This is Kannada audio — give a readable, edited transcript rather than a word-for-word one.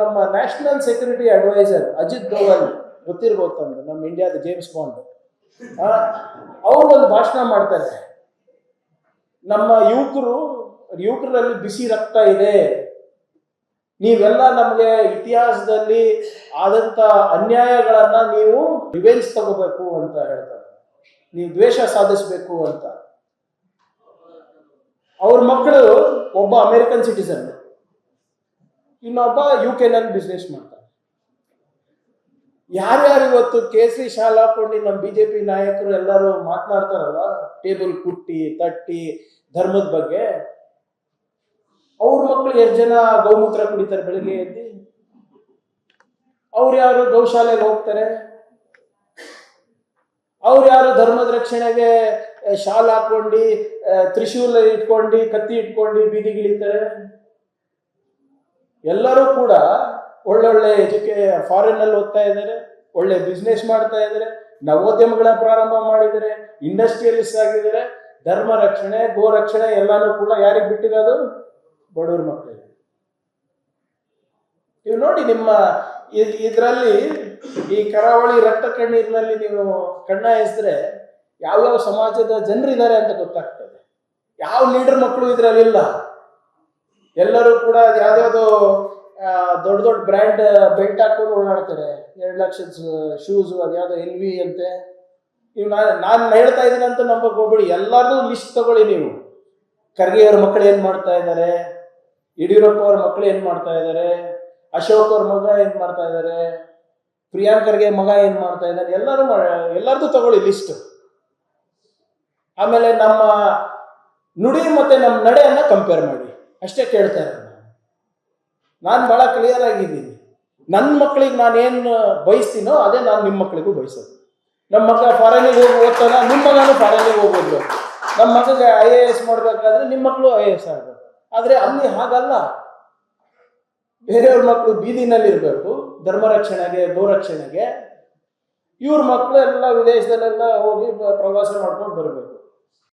ನಮ್ಮ national security adviser Ajit Doval ಗೊತ್ತಿರ್ಬೋದು ತಂದು, ನಮ್ಮ ಇಂಡಿಯಾದ ಜೇಮ್ಸ್ ಬಾಂಡ್, ಅವರು ಒಂದು ಭಾಷಣ ಮಾಡ್ತಾರೆ. ನಮ್ಮ ಯುವಕರಲ್ಲಿ ಬಿಸಿ ರಕ್ತ ಇದೆ, ನೀವೆಲ್ಲ ನಮಗೆ ಇತಿಹಾಸದಲ್ಲಿ ಆದಂತ ಅನ್ಯಾಯಗಳನ್ನ ನೀವು ರಿವೆಂಜ್ ತಗೋಬೇಕು ಅಂತ ಹೇಳ್ತಾರೆ, ನೀವು ದ್ವೇಷ ಸಾಧಿಸಬೇಕು ಅಂತ. ಅವ್ರ ಮಕ್ಕಳು ಒಬ್ಬ ಅಮೆರಿಕನ್ ಸಿಟಿಸನ್, ಇನ್ನೊಬ್ಬ UK ನಲ್ಲಿ ಬಿಸ್ನೆಸ್ ಮಾಡ್ತಾರೆ. ಯಾರ್ಯಾರು ಇವತ್ತು ಕೇಸರಿ ಶಾಲ್ ಹಾಕೊಂಡು ನಮ್ಮ BJP ನಾಯಕರು ಎಲ್ಲರೂ ಮಾತನಾಡ್ತಾರಲ್ಲ, ಟೇಬಲ್ ಕುಟ್ಟಿ ತಟ್ಟಿ ಧರ್ಮದ ಬಗ್ಗೆ, ಅವ್ರ ಮಕ್ಕಳು ಎಷ್ಟು ಜನ ಗೌಮೂತ್ರ ಕುಡಿತಾರೆ ಬೆಳಿಗ್ಗೆ ಎದ್ದು? ಅವ್ರು ಯಾರು ಗೌಶಾಲೆಗೆ ಹೋಗ್ತಾರೆ? ಅವ್ರು ಯಾರು ಧರ್ಮದ ರಕ್ಷಣೆಗೆ ಶಾಲ್ ಹಾಕೊಂಡು ತ್ರಿಶೂಲ ಇಟ್ಕೊಂಡು ಕತ್ತಿ ಇಟ್ಕೊಂಡು ಬೀದಿಗಿಳಿತಾರೆ? ಎಲ್ಲರೂ ಕೂಡ ಒಳ್ಳೊಳ್ಳೆ ಫಾರಿನ್ ಅಲ್ಲಿ ಓದ್ತಾ ಇದ್ದಾರೆ, ಒಳ್ಳೆ ಬಿಸ್ನೆಸ್ ಮಾಡ್ತಾ ಇದ್ದಾರೆ, ನವೋದ್ಯಮಗಳ ಪ್ರಾರಂಭ ಮಾಡಿದ್ದಾರೆ, ಇಂಡಸ್ಟ್ರಿಯಲಿಸ್ಟ್ ಆಗಿದ್ದಾರೆ. ಧರ್ಮ ರಕ್ಷಣೆ ಗೋ ರಕ್ಷಣೆ ಎಲ್ಲಾನು ಕೂಡ ಯಾರಿಗೆ ಬಿಟ್ಟಿರೋದು? ಬಡವ್ರ ಮಕ್ಕಳಿಗೆ. ನೀವು ನೋಡಿ, ನಿಮ್ಮ ಇದರಲ್ಲಿ ಈ ಕರಾವಳಿ ರಕ್ತ ಕಣ್ಣೀರಿನಲ್ಲಿ ನೀವು ಕಣ್ಣ ಎಸೆದ್ರೆ ಯಾವ್ಯಾವ ಸಮಾಜದ ಜನರಿದ್ದಾರೆ ಅಂತ ಗೊತ್ತಾಗ್ತದೆ. ಯಾವ ಲೀಡರ್ ಮಕ್ಕಳು ಇದ್ರಲ್ಲಿಲ್ಲ. ಎಲ್ಲರೂ ಕೂಡ ಯಾವ್ದಾವ್ದೋ ದೊಡ್ಡ ದೊಡ್ಡ ಬ್ರ್ಯಾಂಡ್ ಬೆಲ್ಟ್ ಹಾಕೊಂಡು ಓಡಾಡ್ತಾರೆ, 2 ಲಕ್ಷದ ಶೂಸು, ಅದ್ಯಾವುದೋ LV ಅಂತೆ. ನೀವು ನಾನು ಹೇಳ್ತಾ ಇದ್ದೀನಿ ಅಂತ ನಂಬಕ್ ಹೋಗ್ಬೇಡಿ, ಎಲ್ಲಾರ್ದು ಲಿಸ್ಟ್ ತಗೊಳ್ಳಿ ನೀವು. ಖರ್ಗೆ ಅವ್ರ ಮಕ್ಕಳು ಏನ್ ಮಾಡ್ತಾ ಇದ್ದಾರೆ, ಯಡಿಯೂರಪ್ಪ ಅವ್ರ ಮಕ್ಕಳು ಏನ್ ಮಾಡ್ತಾ ಇದ್ದಾರೆ, ಅಶೋಕ್ ಅವ್ರ ಮಗ ಏನ್ ಮಾಡ್ತಾ ಇದ್ದಾರೆ, ಪ್ರಿಯಾಂಕ್ ಖರ್ಗೆ ಮಗ ಏನ್ ಮಾಡ್ತಾ ಇದ್ದಾರೆ, ಎಲ್ಲಾರ್ದು ತಗೊಳ್ಳಿ ಲಿಸ್ಟ್. ಆಮೇಲೆ ನಮ್ಮ ನುಡಿ ಮತ್ತೆ ನಮ್ಮ ನಡೆಯನ್ನ ಕಂಪೇರ್ ಮಾಡಿ, ಅಷ್ಟೇ ಕೇಳ್ತಾ ಇರೋದು. ನಾನು ಬಹಳ ಕ್ಲಿಯರ್ ಆಗಿದ್ದೀನಿ. ನನ್ನ ಮಕ್ಕಳಿಗೆ ನಾನೇನು ಬಯಸ್ತೀನೋ ಅದೇ ನಾನು ನಿಮ್ಮ ಮಕ್ಕಳಿಗೂ ಬಯಸೋದು. ನಮ್ಮ ಮಗ ಫಾರಿನಿಗೆ ಹೋಗಿ ಓದ್ತಾನ, ನಿಮ್ಮ ಮಗನೂ ಫಾರಿನಿಗೆ ಹೋಗೋದು. ನಮ್ಮ ಮಗಗೆ IAS ಮಾಡ್ಬೇಕಾದ್ರೆ ನಿಮ್ಮ ಮಕ್ಕಳು IAS ಆಗಬೇಕು. ಆದ್ರೆ ಅಲ್ಲಿ ಹಾಗಲ್ಲ. ಬೇರೆಯವ್ರ ಮಕ್ಕಳು ಬೀದಿನಲ್ಲಿ ಇರಬೇಕು ಧರ್ಮ ರಕ್ಷಣೆಗೆ ಗೋ ರಕ್ಷಣೆಗೆ, ಇವ್ರ ಮಕ್ಕಳು ಎಲ್ಲ ವಿದೇಶದಲ್ಲೆಲ್ಲ ಹೋಗಿ ಪ್ರವಾಸ ಮಾಡ್ಕೊಂಡು ಬರಬೇಕು.